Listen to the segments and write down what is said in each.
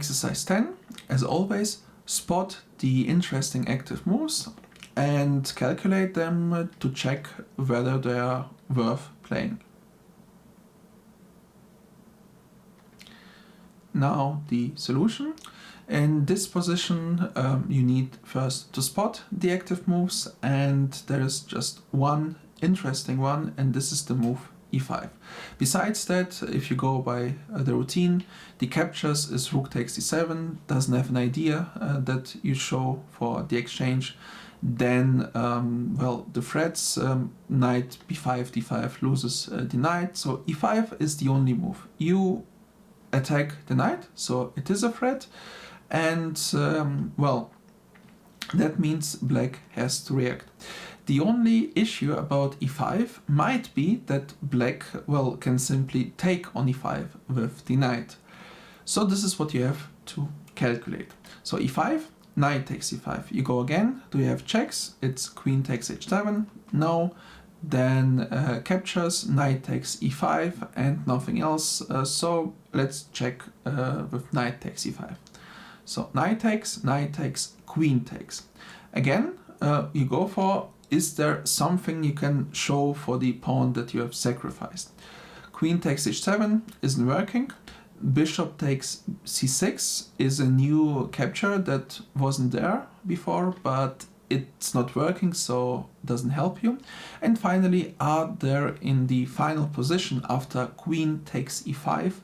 exercise 10, as always, spot the interesting active moves and calculate them to check whether they are worth playing. Now the solution. In this position you need first to spot the active moves, and there is just one interesting one, and this is the move e5. Besides that, if you go by the routine, the captures is rook takes d7, doesn't have an idea that you show for the exchange. Then, well, the threats, knight b5, d5 loses the knight, so e5 is the only move. You attack the knight, so it is a threat, and well, that means black has to react. The only issue about e5 might be that black, well, can simply take on e5 with the knight. So this is what you have to calculate. So e5, knight takes e5. You go again. Do you have checks? It's queen takes h7. No. Then captures, knight takes e5 and nothing else. So let's check with knight takes e5. So knight takes, queen takes. Again, you go for, is there something you can show for the pawn that you have sacrificed? Queen takes h7 isn't working. Bishop takes c6 is a new capture that wasn't there before, but it's not working, so doesn't help you. And finally, are there in the final position after queen takes e5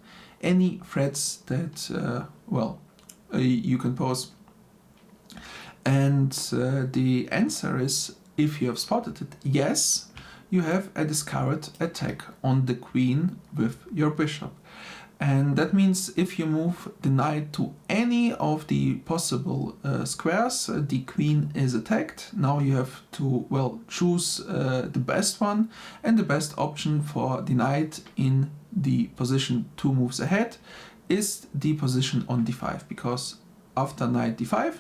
any threats that, well, you can pose? And the answer is, if you have spotted it, yes, you have a discarded attack on the queen with your bishop. And that means if you move the knight to any of the possible squares, the queen is attacked. Now you have to, well, choose the best one, and the best option for the knight in the position 2 moves ahead is the position on d5, because after knight d5,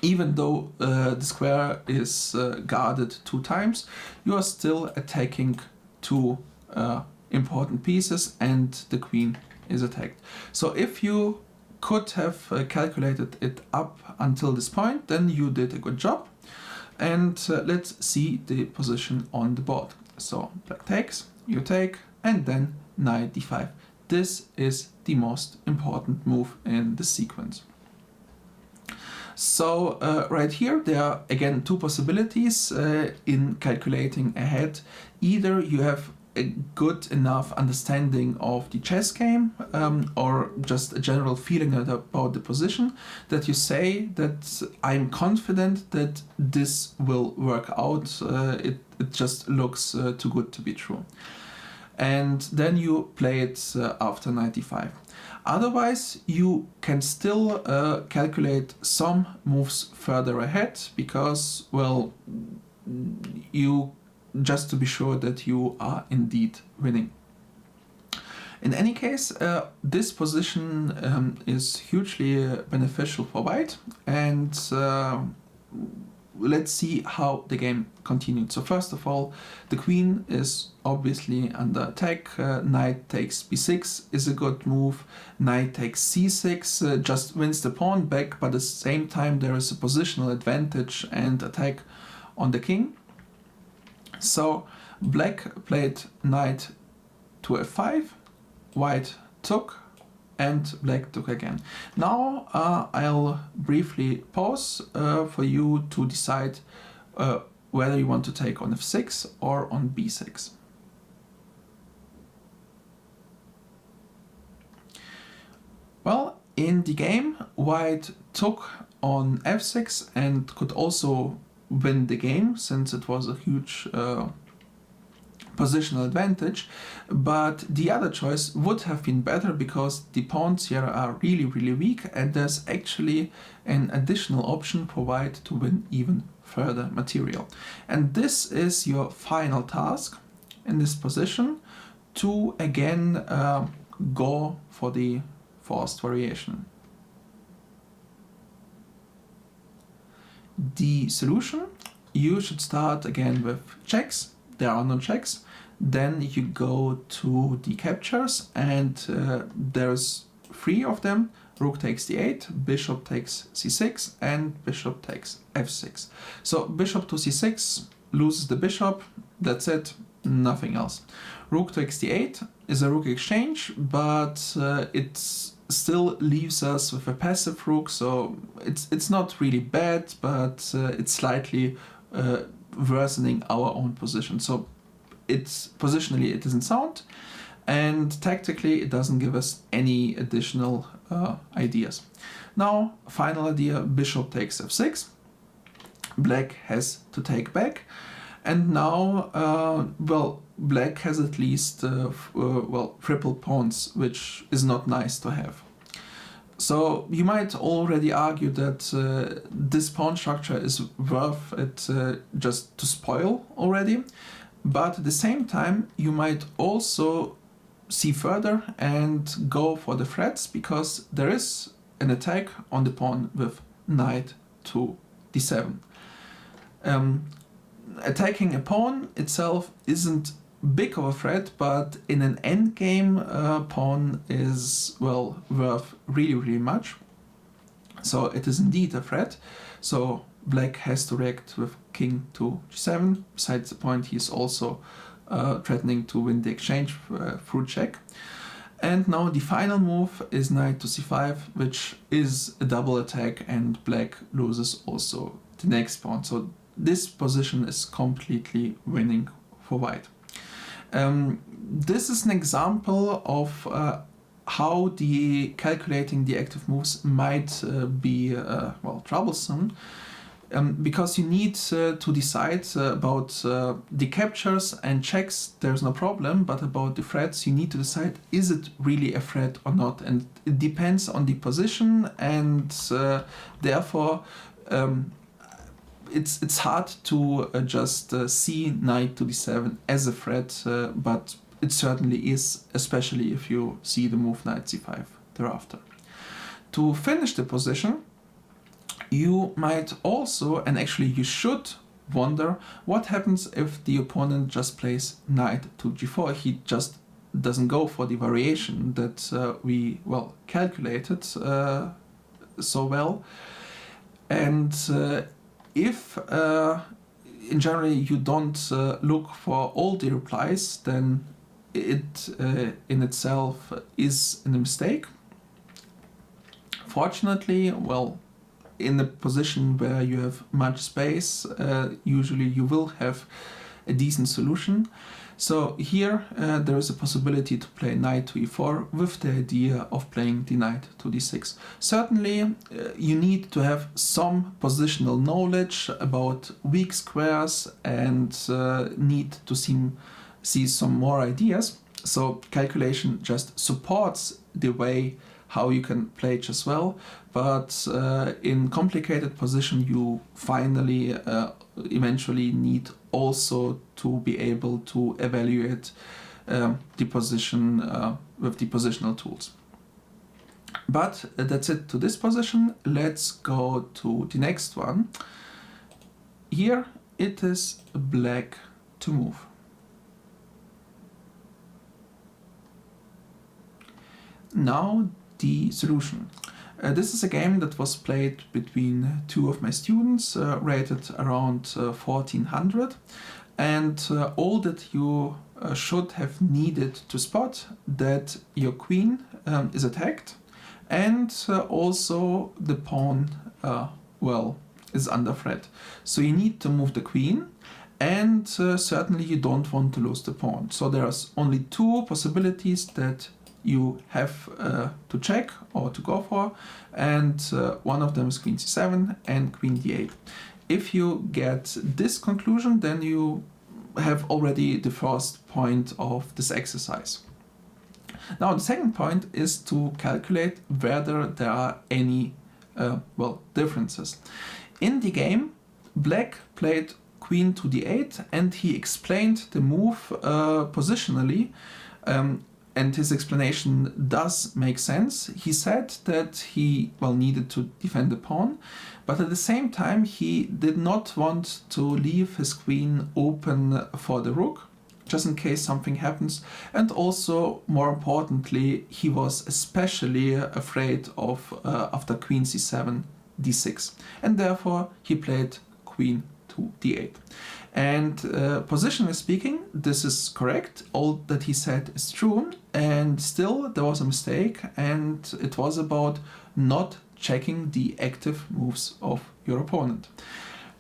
even though the square is guarded 2 times, you are still attacking 2 important pieces, and the queen is attacked. So if you could have calculated it up until this point, then you did a good job. And let's see the position on the board. So black takes, you take, and then knight d5. This is the most important move in the sequence. So right here there are again 2 possibilities in calculating ahead. Either you have a good enough understanding of the chess game or just a general feeling about the position that you say that I'm confident that this will work out, it just looks too good to be true. And then you play it after knight d5. Otherwise, you can still calculate some moves further ahead, because, well, you just to be sure that you are indeed winning. In any case, this position is hugely beneficial for white, and let's see how the game continued. So first of all, the queen is obviously under attack. Knight takes b6 is a good move. Knight takes c6 just wins the pawn back, but at the same time there is a positional advantage and attack on the king. So black played knight to f5, white took, and black took again. Now I'll briefly pause for you to decide whether you want to take on f6 or on b6. Well, in the game, white took on f6 and could also win the game, since it was a huge positional advantage, but the other choice would have been better, because the pawns here are really weak, and there's actually an additional option for white to win even further material. And this is your final task in this position, to again go for the forced variation. The solution: you should start again with checks. There are no checks. Then you go to the captures, and there's three of them. Rook takes d8, bishop takes c6, and bishop takes f6. So bishop to c6 loses the bishop, that's it, nothing else. Rook takes d8 is a rook exchange, but it still leaves us with a passive rook, so it's not really bad, but it's slightly worsening our own position. So positionally it isn't sound, and tactically it doesn't give us any additional ideas. Now, final idea, bishop takes f6. Black has to take back, and now, well, black has at least triple pawns, which is not nice to have. So you might already argue that this pawn structure is worth it just to spoil already, but at the same time you might also see further and go for the threats, because there is an attack on the pawn with knight to d7. Attacking a pawn itself isn't big of a threat, but in an endgame, pawn is, well, worth really much. So it is indeed a threat. So black has to react with king to g7. Besides the point, he's also threatening to win the exchange through check. And now the final move is knight to c5, which is a double attack, and black loses also the next pawn. So this position is completely winning for white. This is an example of how calculating the active moves might be troublesome, because you need to decide about the captures and checks. There's no problem, but about the threats you need to decide, is it really a threat or not, and it depends on the position, and therefore it's hard to just see knight to d7 as a threat, but it certainly is, especially if you see the move knight c5 thereafter. To finish the position, you might also, and actually you should, wonder what happens if the opponent just plays knight to g4. He just doesn't go for the variation that we calculated so well, and if in general you don't look for all the replies, then it in itself is a mistake. Fortunately, in a position where you have much space, usually you will have a decent solution. So here there is a possibility to play knight to e4 with the idea of playing the knight to d6. Certainly you need to have some positional knowledge about weak squares and need to see some more ideas. So calculation just supports the way how you can play chess well, but in complicated position you finally eventually need also to be able to evaluate the position with the positional tools. But that's it to this position. Let's go to the next one. Here it is black to move. Now the solution. This is a game that was played between two of my students, rated around 1400, and all that you should have needed to spot that your queen is attacked, and also the pawn is under threat. So you need to move the queen, and certainly you don't want to lose the pawn. So there's only two possibilities that you have to check or to go for, and one of them is queen c7 and queen d8. If you get this conclusion, then you have already the first point of this exercise. Now the second point is to calculate whether there are any differences. In the game, black played queen to d8, and he explained the move positionally, and his explanation does make sense. He said that he needed to defend the pawn, but at the same time he did not want to leave his queen open for the rook. just in case something happens. And also, more importantly, he was especially afraid of after queen c7, d6. And therefore, he played queen to d8. And positionally speaking, this is correct. All that he said is true. And still, there was a mistake. And it was about not checking the active moves of your opponent.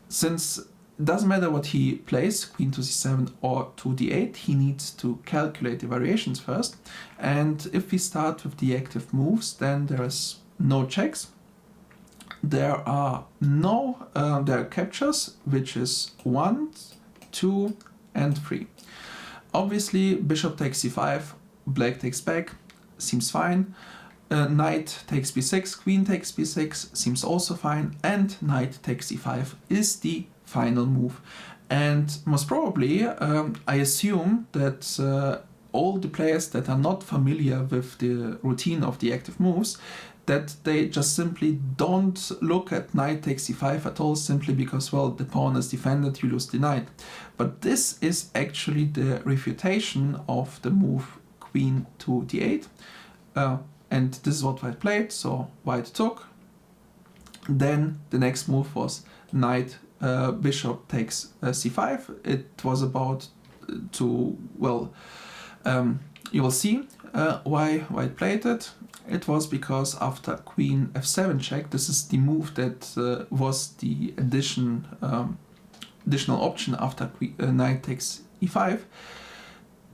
Since it doesn't matter what he plays, queen to c7 or to d8, he needs to calculate the variations first. And if we start with the active moves, then there is no checks. There are no there are captures, which is 1, 2, and 3. Obviously, bishop takes c5, black takes back, seems fine. Knight takes b6, queen takes b6, seems also fine, and knight takes c5 is the final move. And most probably, I assume that all the players that are not familiar with the routine of the active moves, that they just simply don't look at knight takes c5 at all, simply because, well, the pawn is defended, you lose the knight. But this is actually the refutation of the move queen to d8. And this is what white played, so white took. Then the next move was knight, bishop takes c5. It was about to, well, you will see why white played it. It was because after queen f7 check, this is the move that was the additional option after knight takes e5.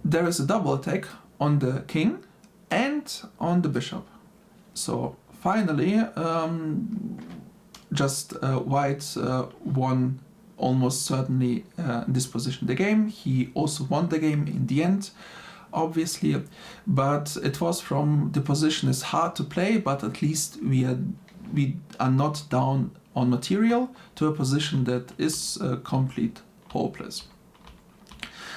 There is a double attack on the king and on the bishop. So finally, white won almost certainly in this position the game. He also won the game in the end, obviously, but it was from the position is hard to play, but at least we are not down on material to a position that is complete hopeless.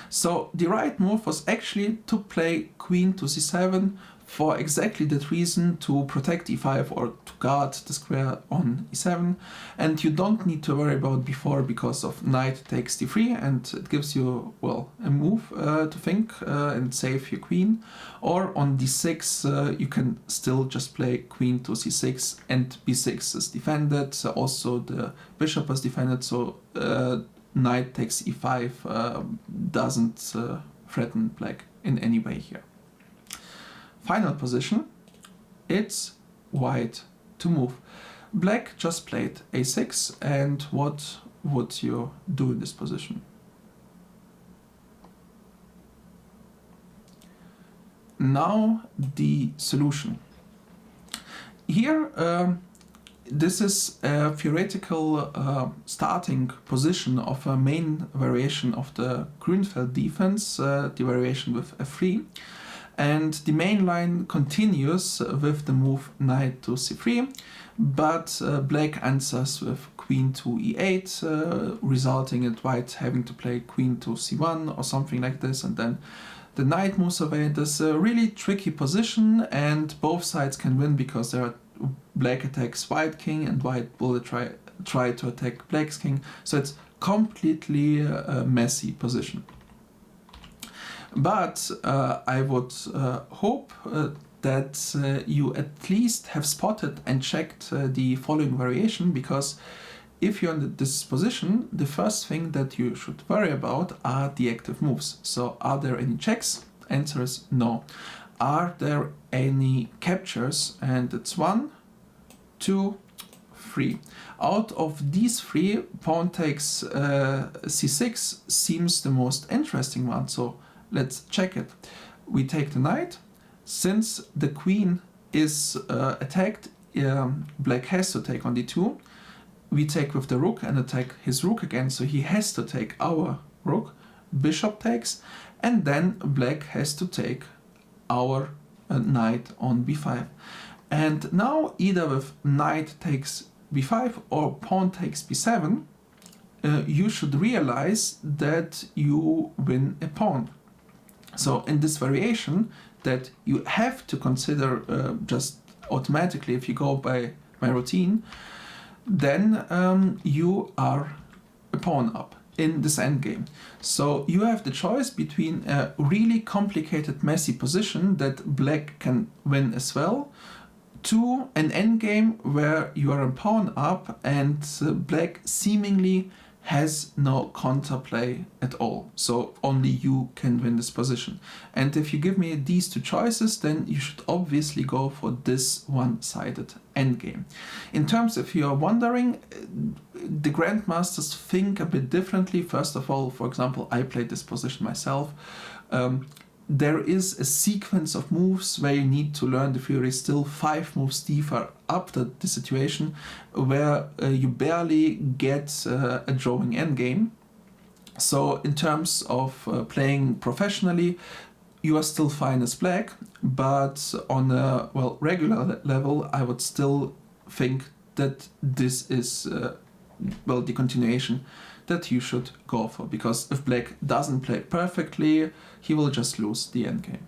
So the right move was actually to play queen to c7 for exactly that reason, to protect e5 or to guard the square on e7. And you don't need to worry about b4 because of knight takes d3, and it gives you, well, a move to think and save your queen. Or on d6 you can still just play queen to c6 and b6 is defended. Also the bishop is defended, so knight takes e5 doesn't threaten black in any way here. Final position, it's white to move. Black just played a6, and what would you do in this position? Now the solution. Here, this is a theoretical starting position of a main variation of the Grünfeld defense, the variation with f3. And the main line continues with the move knight to c3, but black answers with queen to e8, resulting in white having to play queen to c1 or something like this, and then the knight moves away. This is a really tricky position, and both sides can win because there are black attacks white king and white will try to attack black's king, so it's completely a messy position. But I would hope that you at least have spotted and checked the following variation, because if you're in this position, the first thing that you should worry about are the active moves. So are there any checks? Answer is no. Are there any captures? And it's 1, 2, 3. Out of these 3, pawn takes c6 seems the most interesting one. So let's check it. We take the knight. Since the queen is attacked, black has to take on d2. We take with the rook and attack his rook again, so he has to take our rook. Bishop takes, and then black has to take our knight on b5. And now either with knight takes b5 or pawn takes b7, you should realize that you win a pawn. So in this variation that you have to consider just automatically if you go by my routine, then you are a pawn up. in this endgame. So you have the choice between a really complicated, messy position that black can win as well, to an endgame where you are a pawn up and black seemingly has no counterplay at all. So only you can win this position. And if you give me these two choices, then you should obviously go for this one-sided endgame. In terms, if you are wondering, the grandmasters think a bit differently. First of all, for example, I played this position myself. There is a sequence of moves where you need to learn the theory still 5 moves deeper up the situation, where you barely get a drawing endgame. So in terms of playing professionally, you are still fine as black, but on a regular level, I would still think that this is the continuation that you should go for, because if black doesn't play perfectly, he will just lose the endgame.